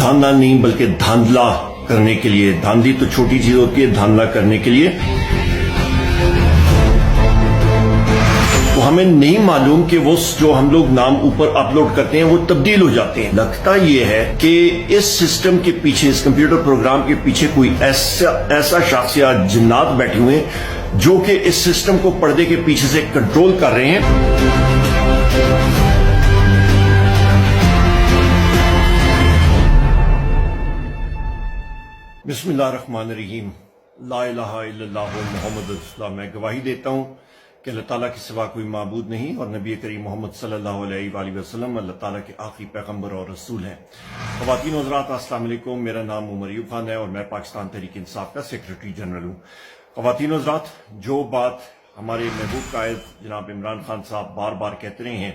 دھاندلا نہیں بلکہ دھاندلا کرنے کے لیے، دھاندلی تو چھوٹی چیز ہوتی ہے، دھاندلا کرنے کے لیے تو ہمیں نہیں معلوم کہ وہ جو ہم لوگ نام اوپر اپلوڈ کرتے ہیں وہ تبدیل ہو جاتے ہیں۔ لگتا یہ ہے کہ اس سسٹم کے پیچھے، اس کمپیوٹر پروگرام کے پیچھے کوئی ایسا شخص یا جنات بیٹھے ہوئے ہیں جو کہ اس سسٹم کو پردے کے پیچھے سے کنٹرول کر رہے ہیں۔ بسم اللہ الرحمن الرحیم۔ لا الہ الا اللہ محمد رسول اللہ۔ میں گواہی دیتا ہوں کہ اللہ تعالیٰ کے سوا کوئی معبود نہیں اور نبی کریم محمد صلی اللہ علیہ وآلہ وسلم اللہ تعالیٰ کے آخری پیغمبر اور رسول ہیں۔ خواتین و حضرات السلام علیکم، میرا نام عمر ایوب خان ہے اور میں پاکستان تحریک انصاف کا سیکرٹری جنرل ہوں۔ خواتین و حضرات، جو بات ہمارے محبوب قائد جناب عمران خان صاحب بار بار کہتے رہے ہیں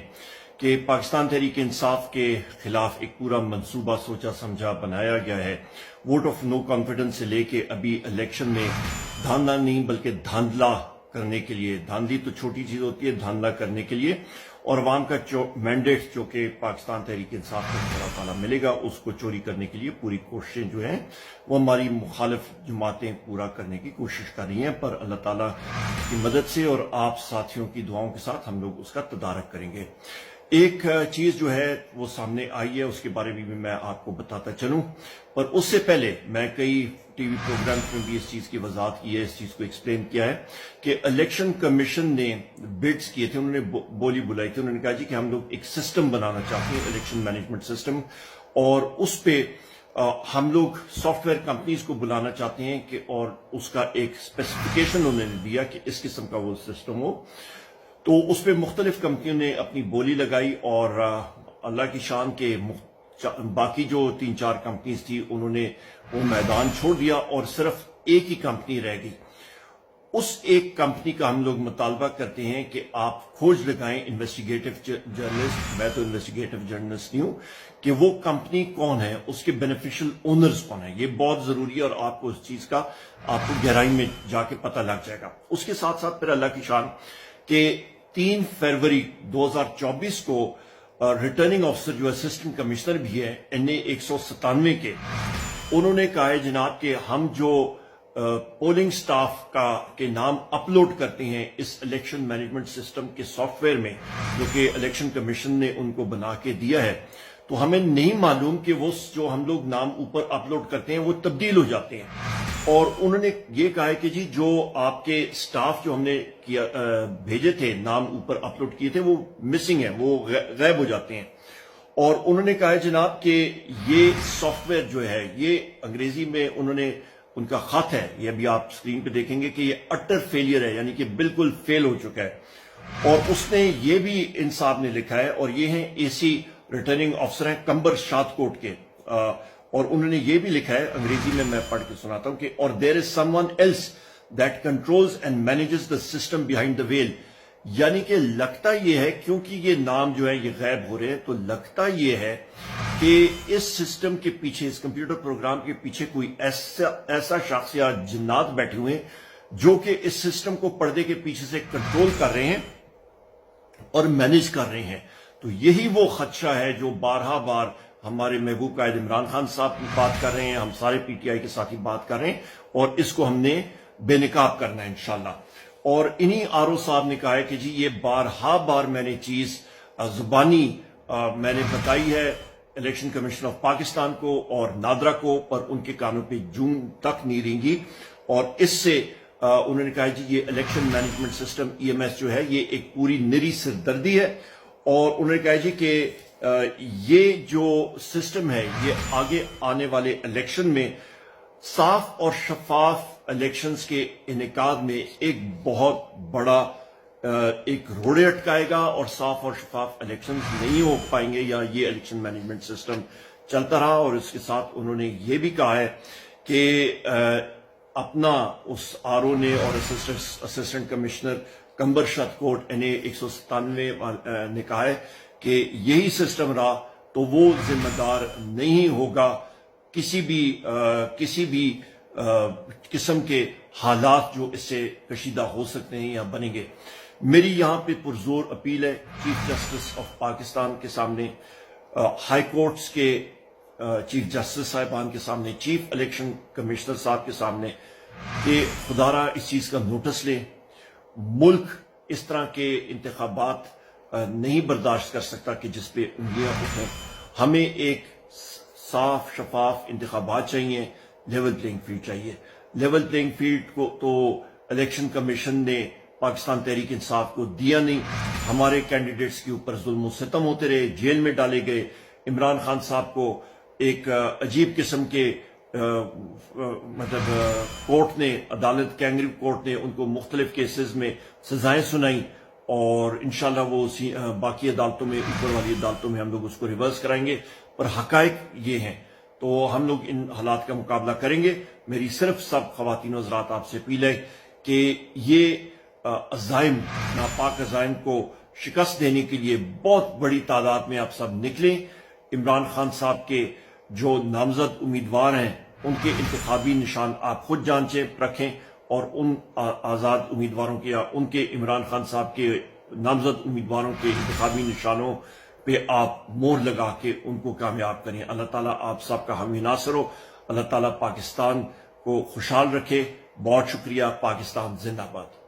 کہ پاکستان تحریک انصاف کے خلاف ایک پورا منصوبہ سوچا سمجھا بنایا گیا ہے، ووٹ آف نو کانفیڈنس سے لے کے ابھی الیکشن میں دھاندلا نہیں بلکہ دھاندلا کرنے کے لیے، دھاندلی تو چھوٹی چیز ہوتی ہے، دھاندلا کرنے کے لیے، اور عوام کا مینڈیٹ جو کہ پاکستان تحریک انصاف کو اللہ تعالیٰ ملے گا اس کو چوری کرنے کے لیے پوری کوششیں جو ہیں وہ ہماری مخالف جماعتیں پورا کرنے کی کوشش کر رہی ہیں، پر اللہ تعالیٰ کی مدد سے اور آپ ساتھیوں کی دعاؤں کے ساتھ ہم لوگ اس کا تدارک کریں گے۔ ایک چیز جو ہے وہ سامنے آئی ہے، اس کے بارے میں آپ کو بتاتا چلوں، پر اس سے پہلے میں کئی ٹی وی پروگرامز میں بھی اس چیز کی وضاحت کی ہے، اس چیز کو ایکسپلین کیا ہے کہ الیکشن کمیشن نے بڈز کیے تھے، انہوں نے بولی بلائی تھی، انہوں نے کہا جی کہ ہم لوگ ایک سسٹم بنانا چاہتے ہیں، الیکشن مینجمنٹ سسٹم، اور اس پہ ہم لوگ سافٹ ویئر کمپنیز کو بلانا چاہتے ہیں کہ اور اس کا ایک اسپیسیفکیشن انہوں نے دیا کہ اس قسم کا وہ سسٹم ہو۔ تو اس پہ مختلف کمپنیوں نے اپنی بولی لگائی اور اللہ کی شان کے باقی جو 3-4 کمپنیز تھی انہوں نے وہ میدان چھوڑ دیا اور صرف ایک ہی کمپنی رہ گئی۔ اس ایک کمپنی کا ہم لوگ مطالبہ کرتے ہیں کہ آپ کھوج لگائیں، انویسٹیگیٹو جرنلسٹ، میں تو انویسٹیگیٹو جرنلسٹ نہیں ہوں، کہ وہ کمپنی کون ہے، اس کے بینیفیشل اونرز کون ہیں۔ یہ بہت ضروری ہے اور آپ کو اس چیز کا آپ کو گہرائی میں جا کے پتہ لگ جائے گا۔ اس کے ساتھ ساتھ پھر اللہ کی شان کہ 3 فروری 2024 کو ریٹرننگ آفیسر جو اسسٹنٹ کمشنر بھی ہے NA 197 کے، انہوں نے کہا ہے جناب کہ ہم جو پولنگ سٹاف کے نام اپلوڈ کرتے ہیں اس الیکشن مینجمنٹ سسٹم کے سافٹ ویئر میں جو کہ الیکشن کمیشن نے ان کو بنا کے دیا ہے، تو ہمیں نہیں معلوم کہ وہ جو ہم لوگ نام اوپر اپلوڈ کرتے ہیں وہ تبدیل ہو جاتے ہیں، اور انہوں نے یہ کہا ہے کہ جی جو آپ کے سٹاف جو ہم نے بھیجے تھے نام اوپر اپلوڈ کیے تھے وہ مسنگ ہیں، وہ غائب ہو جاتے ہیں، اور انہوں نے کہا ہے جناب کہ یہ سافٹ ویئر جو ہے یہ انگریزی میں انہوں نے ان کا خط ہے، یہ ابھی آپ سکرین پہ دیکھیں گے کہ یہ اٹر فیلئر ہے، یعنی کہ بالکل فیل ہو چکا ہے، اور اس نے یہ بھی ان صاحب نے لکھا ہے، اور یہ ہیں AC ریٹرننگ آفیسر ہیں کمبر شاد کوٹ کے، اور انہوں نے یہ بھی لکھا ہے انگریزی میں پڑھ کے سناتا ہوں کہ اور there is someone else that controls and manages the system behind the veil، یعنی کہ لگتا یہ ہے کیونکہ یہ نام جو ہے یہ غائب ہو رہے ہیں، تو لگتا یہ ہے کہ اس سسٹم کے پیچھے، اس کمپیوٹر پروگرام کے پیچھے کوئی ایسا شخص یا جنات بیٹھے ہوئے ہیں جو کہ اس سسٹم کو پردے کے پیچھے سے کنٹرول کر رہے ہیں اور مینیج کر رہے ہیں۔ تو یہی وہ خدشہ ہے جو بارہا بار ہمارے محبوب قائد عمران خان صاحب بات کر رہے ہیں، ہم سارے PTI کے ساتھی بات کر رہے ہیں، اور اس کو ہم نے بے نقاب کرنا ہے انشاءاللہ۔ اور انہی RO صاحب نے کہا ہے کہ جی یہ بارہا بار میں نے چیز زبانی میں نے بتائی ہے الیکشن کمیشن آف پاکستان کو اور نادرا کو، پر ان کے کانوں پہ جون تک نہیں رہیں گی، اور اس سے انہوں نے کہا جی یہ الیکشن مینجمنٹ سسٹم EMS جو ہے یہ ایک پوری نری سردردی ہے، اور انہوں نے کہا جی کہ یہ جو سسٹم ہے یہ آگے آنے والے الیکشن میں صاف اور شفاف الیکشنز کے انعقاد میں ایک بہت بڑا ایک روڑے اٹکائے گا، اور صاف اور شفاف الیکشنز نہیں ہو پائیں گے یا یہ الیکشن مینجمنٹ سسٹم چلتا رہا۔ اور اس کے ساتھ انہوں نے یہ بھی کہا ہے کہ اپنا اس RO نے اور اسسٹنٹ کمشنر کمبر شاد کوٹ NA 197 نے کہا ہے کہ یہی سسٹم رہا تو وہ ذمہ دار نہیں ہوگا کسی بھی قسم کے حالات جو اس سے کشیدہ ہو سکتے ہیں یا بنیں گے۔ میری یہاں پہ پرزور اپیل ہے چیف جسٹس آف پاکستان کے سامنے، ہائی کورٹس کے چیف جسٹس صاحبان کے سامنے، چیف الیکشن کمشنر صاحب کے سامنے کہ خدارہ اس چیز کا نوٹس لیں. ملک اس طرح کے انتخابات نہیں برداشت کر سکتا کہ جس پہ انگلیاں اٹھیں. ہمیں ایک صاف شفاف انتخابات چاہیے، لیول پلینگ فیلڈ چاہیے. لیول پلینگ فیلڈ کو تو الیکشن کمیشن نے پاکستان تحریک انصاف کو دیا نہیں. ہمارے کینڈیڈیٹس کے اوپر ظلم و ستم ہوتے رہے، جیل میں ڈالے گئے. عمران خان صاحب کو ایک عجیب قسم کے کورٹ نے، عدالت کینگری کورٹ نے ان کو مختلف کیسز میں سزائیں سنائیں، اور انشاءاللہ وہ باقی عدالتوں میں، اوپر والی عدالتوں میں ہم لوگ اس کو ریورس کرائیں گے. اور حقائق یہ ہیں تو ہم لوگ ان حالات کا مقابلہ کریں گے. میری صرف سب خواتین و حضرات آپ سے اپیل ہے کہ یہ عزائم، ناپاک عزائم کو شکست دینے کے لیے بہت بڑی تعداد میں آپ سب نکلیں. عمران خان صاحب کے جو نامزد امیدوار ہیں ان کے انتخابی نشان آپ خود جانچیں رکھیں، اور ان آزاد امیدواروں کے یا ان کے عمران خان صاحب کے نامزد امیدواروں کے انتخابی نشانوں پہ آپ مہر لگا کے ان کو کامیاب کریں. اللہ تعالیٰ آپ سب کا حامی ناصر ہو. اللہ تعالیٰ پاکستان کو خوشحال رکھے. بہت شکریہ. پاکستان زندہ باد.